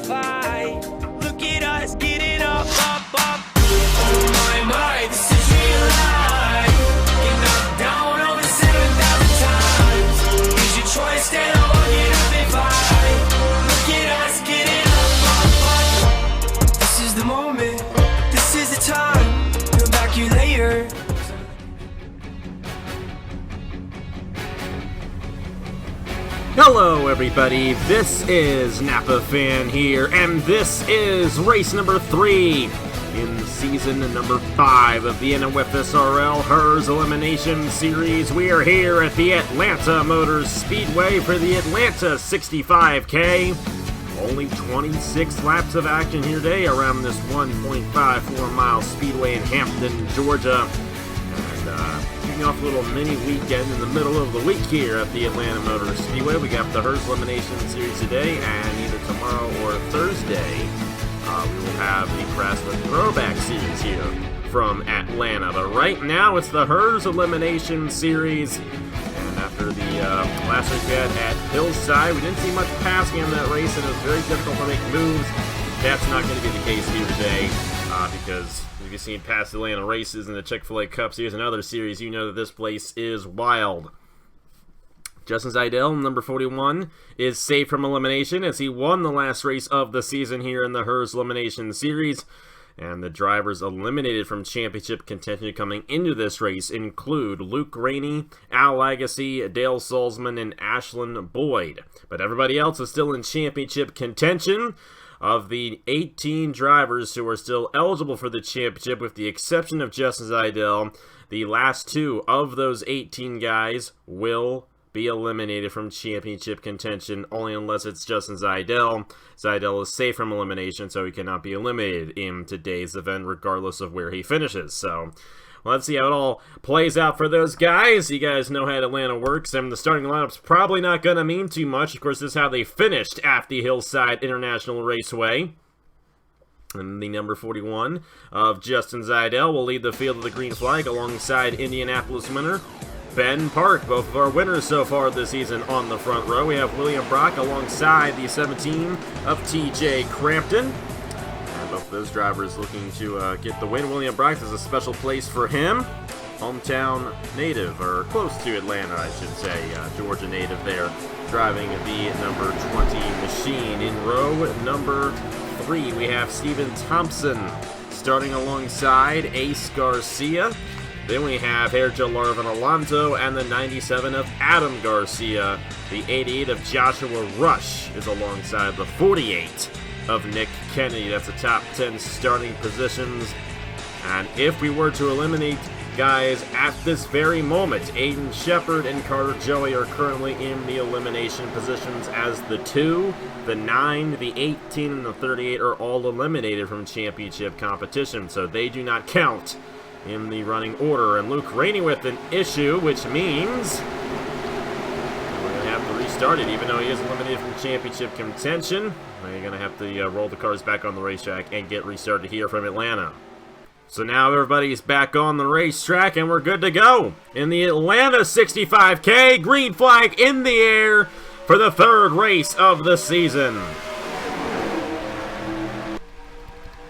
fight. Look at us getting up, up, up. Oh my, this is real life. Get knocked down over 7,000 times. Use your choice, stand up, get up and fight. Look at us getting up, up, up. This is the moment, this is the time. Come back you later. Hello everybody, this is Napa Fan here, and this is race number 3 in season number 5 of the NOFSRL HES Elimination Series. We are here at the Atlanta Motor Speedway for the Atlanta 65K. Only 26 laps of action here today around this 1.54 mile speedway in Hampton, Georgia. Off a little mini weekend in the middle of the week here at the Atlanta Motor Speedway. We got the HES Elimination Series today, and either tomorrow or Thursday we will have the Craftsman Throwback Series here from Atlanta. But right now it's the HES Elimination Series, and after the last race we had at Hillside, we didn't see much passing in that race, and it was very difficult to make moves. That's not going to be the case here today, because if you've seen past Atlanta races in the Chick-fil-A Cup Series and other series, you know that this place is wild. Justin Seidel, number 41, is safe from elimination as he won the last race of the season here in the HES Elimination Series. And the drivers eliminated from championship contention coming into this race include Luke Rainey, Al Agassi, Dale Salzman, and Ashlyn Boyd. But everybody else is still in championship contention. Of the 18 drivers who are still eligible for the championship, with the exception of Justin Seidel, the last 2 of those 18 guys will be eliminated from championship contention, only unless it's Justin Seidel. Seidel is safe from elimination, so he cannot be eliminated in today's event, regardless of where he finishes. So let's see how it all plays out for those guys. You guys know how Atlanta works, and the starting lineup's probably not going to mean too much. Of course, this is how they finished at the Hillside International Raceway. And the number 41 of Justin Seidel will lead the field of the green flag alongside Indianapolis winner Ben Park. Both of our winners so far this season on the front row. We have William Brock alongside the 17 of TJ Crampton. Both of those drivers looking to get the win. William Brock is a special place for him. Hometown native, or close to Atlanta, I should say. Georgia native there, driving the number 20 machine. In row number 3, we have Stephen Thompson starting alongside Ace Garcia. Then we have Herja Larvin Alonso and the 97 of Adam Garcia. The 88 of Joshua Rush is alongside the 48 of Nick Kennedy. That's the top 10 starting positions. And if we were to eliminate guys at this very moment, Aiden Shepard and Carter Joey are currently in the elimination positions as the 2, the 9, the 18, and the 38 are all eliminated from championship competition, so they do not count in the running order. And Luke Rainey with an issue, which means we're going to have to restart it, even though he is eliminated from championship contention. You're going to have to roll the cars back on the racetrack and get restarted here from Atlanta. So now everybody's back on the racetrack and we're good to go. In the Atlanta 65K, green flag in the air for the 3rd race of the season.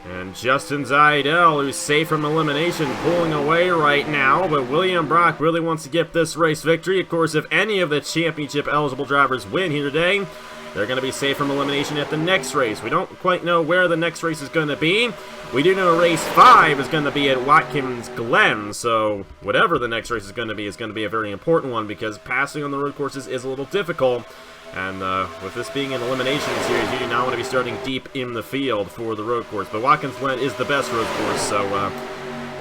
And Justin Seidel, who's safe from elimination, pulling away right now. But William Brock really wants to get this race victory. Of course, if any of the championship-eligible drivers win here today, they're going to be safe from elimination at the next race. We don't quite know where the next race is going to be. We do know race 5 is going to be at Watkins Glen, so whatever the next race is going to be a very important one, because passing on the road courses is a little difficult. And with this being an elimination series, you do not want to be starting deep in the field for the road course. But Watkins Glen is the best road course, so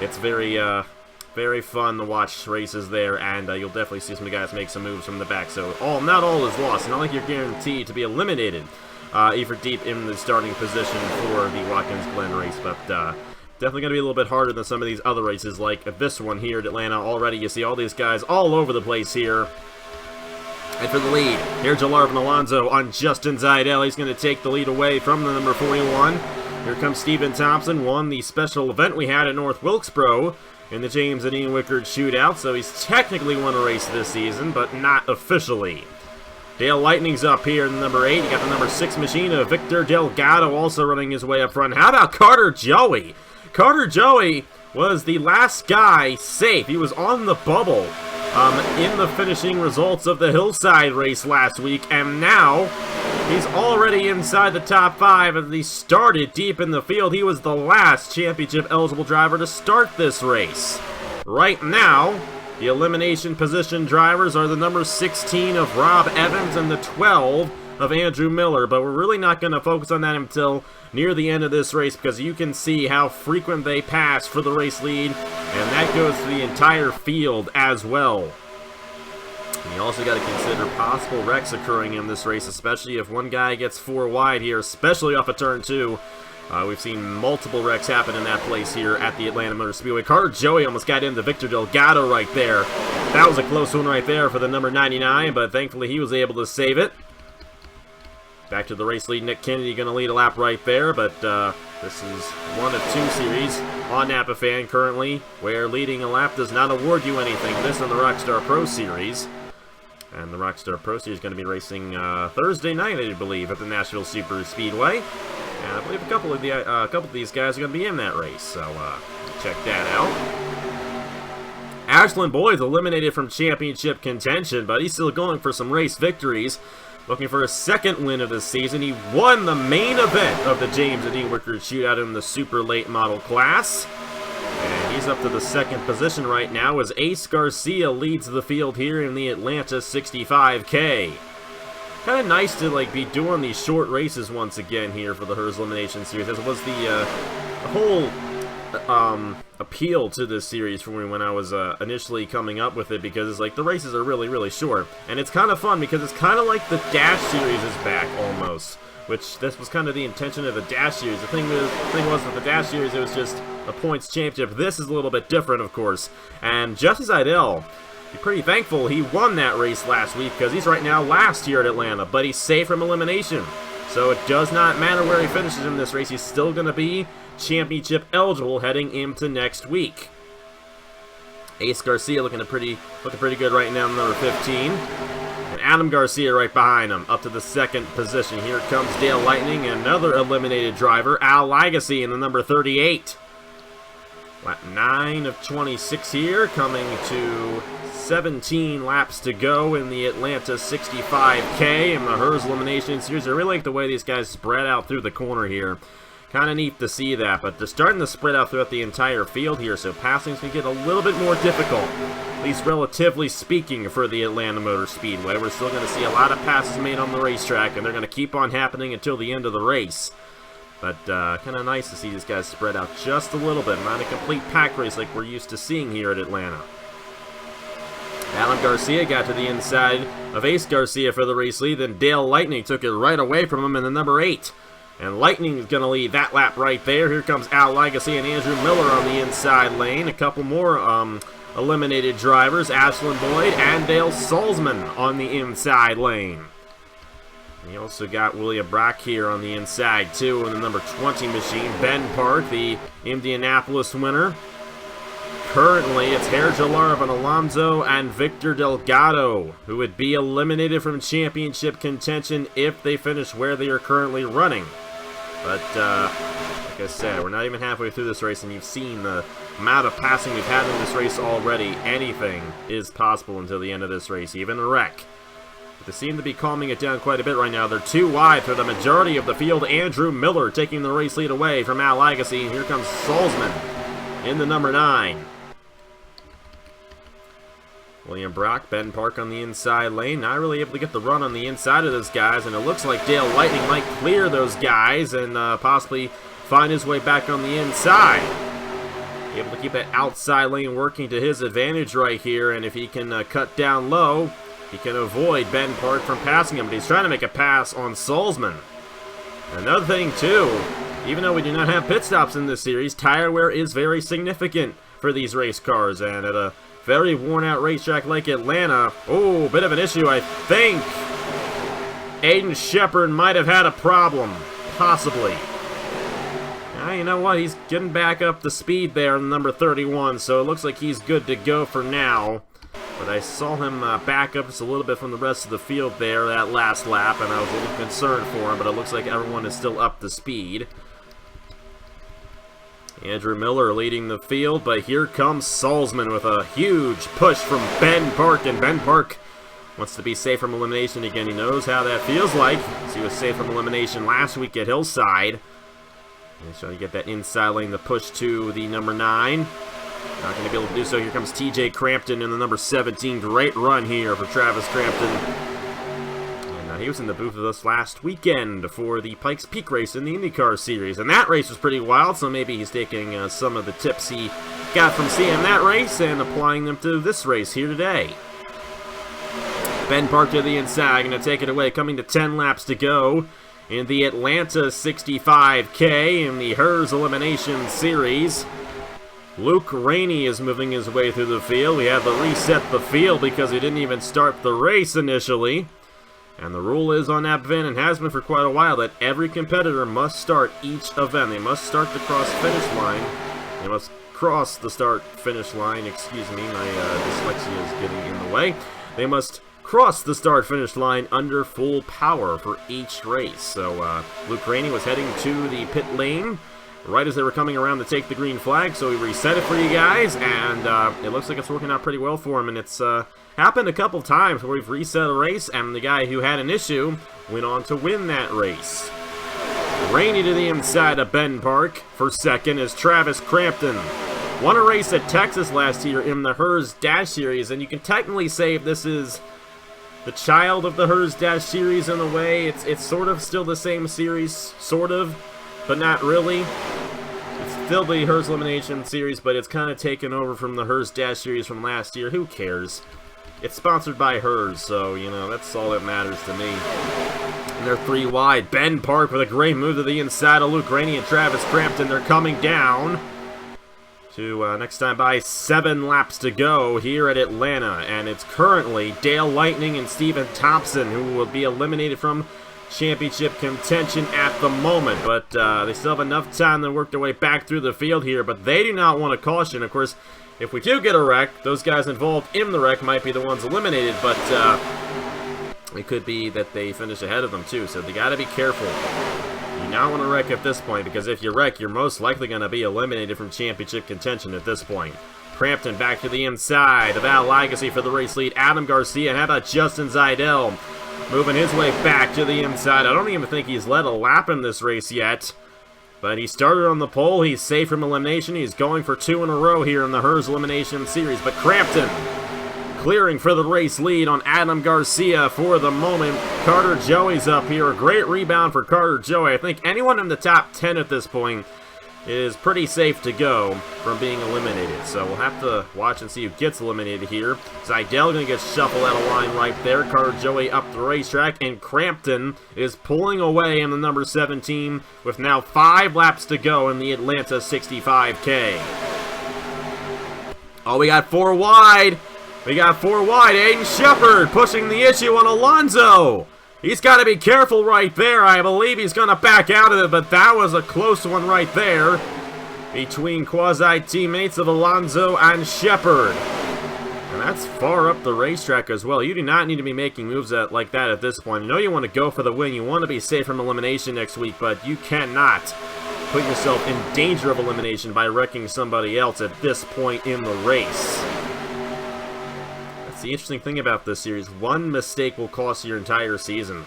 it's very fun to watch races there, and you'll definitely see some guys make some moves from the back. So not all is lost. Not like you're guaranteed to be eliminated if you're deep in the starting position for the Watkins Glen race, but definitely going to be a little bit harder than some of these other races, like this one here at Atlanta. Already you see all these guys all over the place here. And for the lead, here's Larvin Alonso on Justin Seidel. He's going to take the lead away from the number 41. Here comes Stephen Thompson, won the special event we had at North Wilkesboro in the James and Ian Wickard shootout, so he's technically won a race this season, but not officially. Dale Lightning's up here in number 8. You got the number 6 machine of Victor Delgado also running his way up front. How about Carter Joey? Carter Joey was the last guy safe. He was on the bubble in the finishing results of the Hillside race last week, and now he's already inside the top 5 as he started deep in the field. He was the last championship-eligible driver to start this race. Right now, the elimination position drivers are the number 16 of Rob Evans and the 12 of Andrew Miller, but we're really not going to focus on that until near the end of this race because you can see how frequent they pass for the race lead, and that goes to the entire field as well. And you also got to consider possible wrecks occurring in this race, especially if one guy gets 4 wide here, especially off of turn 2. We've seen multiple wrecks happen in that place here at the Atlanta Motor Speedway. Carter Joey almost got into Victor Delgado right there. That was a close one right there for the number 99, but thankfully he was able to save it. Back to the race lead. Nick Kennedy going to lead a lap right there, but this is one of 2 series on Napa Fan currently, where leading a lap does not award you anything. This and the Rockstar Pro Series. And the Rockstar Pro Series is going to be racing Thursday night, I believe, at the Nashville Super Speedway. And I believe a couple of these guys are going to be in that race, so check that out. Ashland Boyd's eliminated from championship contention, but he's still going for some race victories. Looking for a second win of the season. He won the main event of the James and E. Wickard Shootout in the super late model class. And he's up to the 2nd position right now as Ace Garcia leads the field here in the Atlanta 65K. Kind of nice to be doing these short races once again here for the HES Elimination Series. This was the whole appeal to this series for me when I was initially coming up with it, because it's like the races are really, really short. And it's kind of fun because it's kind of like the Dash Series is back almost, which this was kind of the intention of the Dash Series. The thing was with the Dash Series, it was just a points championship. This is a little bit different, of course. And Jesse Zeidel, be pretty thankful he won that race last week because he's right now last here at Atlanta, but he's safe from elimination. So it does not matter where he finishes in this race, he's still going to be championship eligible heading into next week. Ace Garcia looking pretty good right now, number 15. And Adam Garcia right behind him, up to the 2nd position. Here comes Dale Lightning, another eliminated driver, Al Lagacy in the number 38. Lap 9 of 26 here, coming to 17 laps to go in the Atlanta 65K and the HES Elimination Series. I really like the way these guys spread out through the corner here. Kind of neat to see that, but they're starting to spread out throughout the entire field here, so passing's going to get a little bit more difficult, at least relatively speaking, for the Atlanta Motor Speedway. We're still going to see a lot of passes made on the racetrack, and they're going to keep on happening until the end of the race. But kind of nice to see these guys spread out just a little bit, not a complete pack race like we're used to seeing here at Atlanta. Alan Garcia got to the inside of Ace Garcia for the race lead, then Dale Lightning took it right away from him in the number 8. And Lightning is going to lead that lap right there. Here comes Al Lagacy and Andrew Miller on the inside lane. A couple more eliminated drivers, Ashland Boyd and Dale Salzman on the inside lane. We also got William Brock here on the inside too in the number 20 machine. Ben Park, the Indianapolis winner. Currently, it's Herjalarvan Alonso and Victor Delgado, who would be eliminated from championship contention if they finish where they are currently running. But, like I said, we're not even halfway through this race, and you've seen the amount of passing we've had in this race already. Anything is possible until the end of this race, even a wreck. But they seem to be calming it down quite a bit right now. They're 2 wide for the majority of the field. Andrew Miller taking the race lead away from Al Lagacy, and here comes Salzman in the number 9. William Brock, Ben Park on the inside lane. Not really able to get the run on the inside of those guys, and it looks like Dale Lightning might clear those guys and possibly find his way back on the inside. Able to keep that outside lane working to his advantage right here, and if he can cut down low, he can avoid Ben Park from passing him, but he's trying to make a pass on Salzman. Another thing, too, even though we do not have pit stops in this series, tire wear is very significant for these race cars, and at a very worn-out racetrack like Atlanta. Oh, bit of an issue, I think. Aiden Shepard might have had a problem. Possibly. You know what? He's getting back up the speed there in number 31, so it looks like he's good to go for now. But I saw him back up just a little bit from the rest of the field there that last lap, and I was a little concerned for him, but it looks like everyone is still up to speed. Andrew Miller leading the field, but here comes Salzman with a huge push from Ben Park, and Ben Park wants to be safe from elimination again. He knows how that feels like, as he was safe from elimination last week at Hillside. He's trying to get that inside lane, the push to the number 9. Not going to be able to do so. Here comes TJ Crampton in the number 17. Great run here for Travis Crampton. And he was in the booth with us last weekend for the Pikes Peak race in the IndyCar Series. And that race was pretty wild, so maybe he's taking some of the tips he got from seeing that race and applying them to this race here today. Ben Park to the inside, going to take it away, coming to 10 laps to go in the Atlanta 65K in the HES Elimination Series. Luke Rainey is moving his way through the field. We had to reset the field because he didn't even start the race initially. And the rule is on that event, and has been for quite a while, that every competitor must start each event. They must start the cross-finish line. They must cross the start-finish line. Excuse me, my dyslexia is getting in the way. They must cross the start-finish line under full power for each race. So Luke Rainey was heading to the pit lane right as they were coming around to take the green flag, so we reset it for you guys, and it looks like it's working out pretty well for him, and it's happened a couple times where we've reset a race, and the guy who had an issue went on to win that race. Rainey to the inside of Ben Park. For second is Travis Crampton. Won a race at Texas last year in the HES Dash Series, and you can technically say if this is the child of the HES Dash Series in a way. It's sort of still the same series, sort of, but not really. It's still the HES Elimination Series, but it's kind of taken over from the HES Dash Series from last year. Who cares? It's sponsored by HES, so, you know, that's all that matters to me. And they're 3 wide. Ben Park with a great move to the inside of Luke Rainey and Travis Crampton. They're coming down to next time by 7 laps to go here at Atlanta. And it's currently Dale Lightning and Steven Thompson who will be eliminated from championship contention at the moment, but they still have enough time to work their way back through the field here, but they do not want a caution. Of course, if we do get a wreck, those guys involved in the wreck might be the ones eliminated, but it could be that they finish ahead of them too, so they got to be careful. You not want to wreck at this point, because if you wreck, you're most likely going to be eliminated from championship contention at this point. Crampton back to the inside of Al Legacy for the race lead. Adam Garcia, and how about Justin Zeidel moving his way back to the inside. I don't even think he's led a lap in this race yet. But he started on the pole. He's safe from elimination. He's going for 2 in a row here in the HES Elimination Series. But Crampton clearing for the race lead on Adam Garcia for the moment. Carter Joey's up here. A great rebound for Carter Joey. I think anyone in the top 10 at this point is pretty safe to go from being eliminated. So we'll have to watch and see who gets eliminated here. Zeidel going to get shuffled out of line right there. Carter Joey up the racetrack, and Crampton is pulling away in the number 17 with now 5 laps to go in the Atlanta 65K. Oh, we got 4 wide. We got 4 wide. Aiden Shepard pushing the issue on Alonso. He's got to be careful right there. I believe he's going to back out of it, but that was a close one right there between quasi-teammates of Alonso and Shepard. And that's far up the racetrack as well. You do not need to be making moves like that at this point. I know you want to go for the win. You want to be safe from elimination next week, but you cannot put yourself in danger of elimination by wrecking somebody else at this point in the race. That's the interesting thing about this series. One mistake will cost your entire season.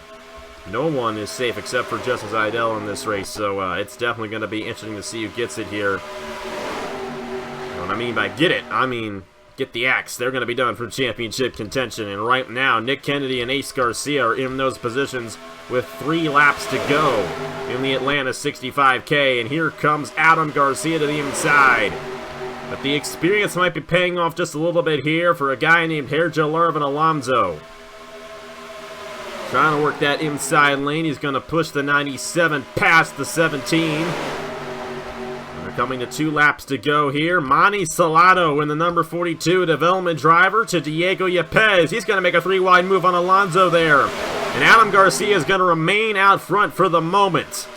No one is safe except for Justin Zeidel in this race, so it's definitely going to be interesting to see who gets it here. And what I mean by get it, I mean get the axe. They're going to be done for championship contention, and right now Nick Kennedy and Ace Garcia are in those positions with 3 laps to go in the Atlanta 65K, and here comes Adam Garcia to the inside. But the experience might be paying off just a little bit here for a guy named Herjo Larvin Alonso. Trying to work that inside lane. He's going to push the 97 past the 17. We're coming to 2 laps to go here. Manny Salado in the number 42 development driver to Diego Yepes. He's going to make a 3-wide move on Alonso there. And Adam Garcia is going to remain out front for the moment.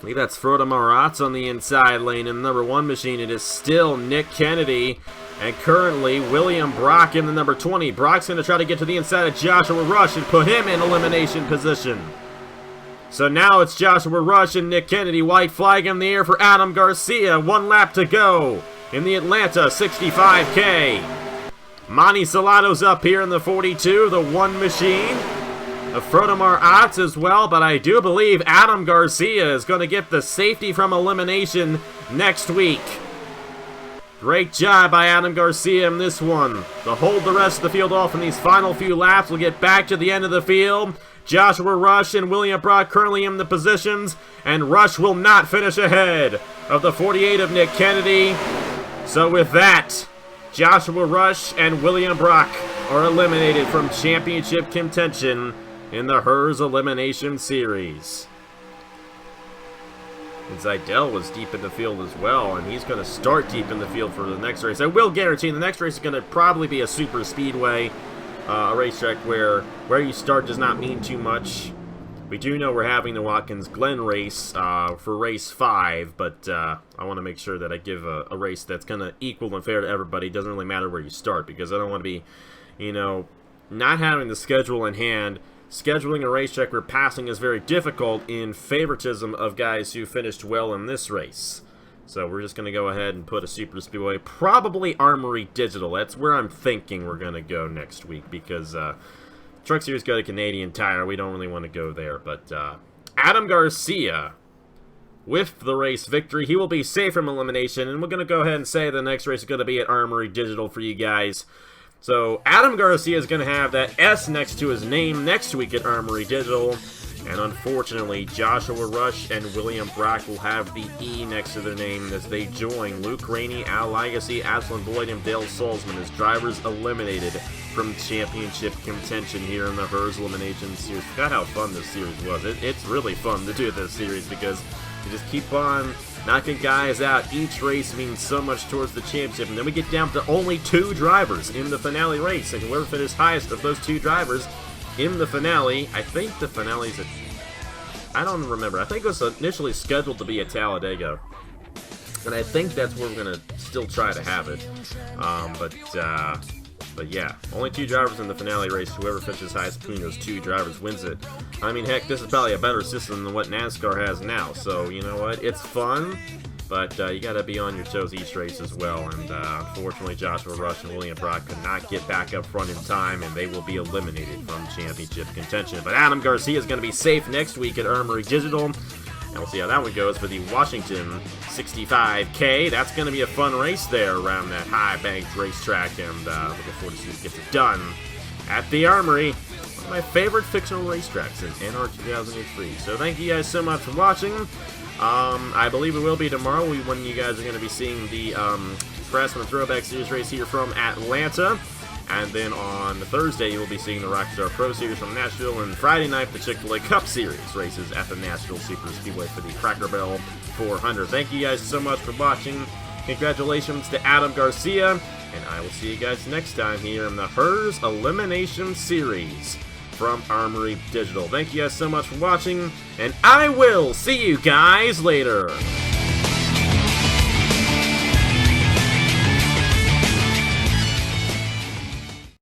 believe that's Frodo Maratz on the inside lane. In the number 1 machine, it is still Nick Kennedy. And currently, William Brock in the number 20. Brock's going to try to get to the inside of Joshua Rush and put him in elimination position. So now it's Joshua Rush and Nick Kennedy. White flag in the air for Adam Garcia. 1 lap to go in the Atlanta 65K. Monty Salato's up here in the 42, the 1 machine. Frodo Maratz as well, but I do believe Adam Garcia is going to get the safety from elimination next week. Great job by Adam Garcia in this one. To hold the rest of the field off in these final few laps. We'll get back to the end of the field. Joshua Rush and William Brock currently in the positions, and Rush will not finish ahead of the 48 of Nick Kennedy. So with that, Joshua Rush and William Brock are eliminated from championship contention in the HES Elimination Series. And Zidell was deep in the field as well, and he's going to start deep in the field for the next race. I will guarantee the next race is going to probably be a super speedway, a racetrack where you start does not mean too much. We do know we're having the Watkins Glen race for race 5, but I want to make sure that I give a race that's going to equal and fair to everybody. It doesn't really matter where you start, because I don't want to be, you know, not having the schedule in hand. Scheduling a racetrack where passing is very difficult in favoritism of guys who finished well in this race. So we're just going to go ahead and put a super speedway, probably Armory Digital. That's where I'm thinking we're going to go next week, because Truck Series go to Canadian Tire. We don't really want to go there. But Adam Garcia with the race victory. He will be safe from elimination, and we're going to go ahead and say the next race is going to be at Armory Digital for you guys. So Adam Garcia is going to have that S next to his name next week at Armory Digital. And unfortunately, Joshua Rush and William Brock will have the E next to their name as they join Luke Rainey, Al Legacy, Aslan Boyd, and Dale Salzman as drivers eliminated from championship contention here in the HES Elimination Series. Forgot how fun this series was. It's really fun to do this series because you just keep on knocking guys out. Each race means so much towards the championship, and then we get down to only 2 drivers in the finale race, and whoever finishes highest of those 2 drivers in the finale, I think the finale's at, I don't remember, I think it was initially scheduled to be at Talladega, and I think that's where we're going to still try to have it, but yeah, only 2 drivers in the finale race. Whoever finishes highest between those 2 drivers wins it. I mean, heck, this is probably a better system than what NASCAR has now, so you know what, it's fun, but you got to be on your toes each race as well, and unfortunately Joshua Rush and William Brock could not get back up front in time, and they will be eliminated from championship contention. But Adam Garcia is going to be safe next week at Armory Digital, and we'll see how that one goes for the Washington 65K. That's going to be a fun race there around that high-banked racetrack, and looking forward to see who gets it done at the Armory. One of my favorite fictional racetracks in NR 2003. So thank you guys so much for watching. I believe it will be tomorrow when you guys are going to be seeing the Craftsman Throwback Series race here from Atlanta. And then on Thursday, you will be seeing the Rockstar Pro Series from Nashville. And Friday night, the Chick-fil-A Cup Series races at the Nashville Super Speedway for the Cracker Barrel 400. Thank you guys so much for watching. Congratulations to Adam Garcia. And I will see you guys next time here in the HES Elimination Series from Armory Digital. Thank you guys so much for watching, and I will see you guys later.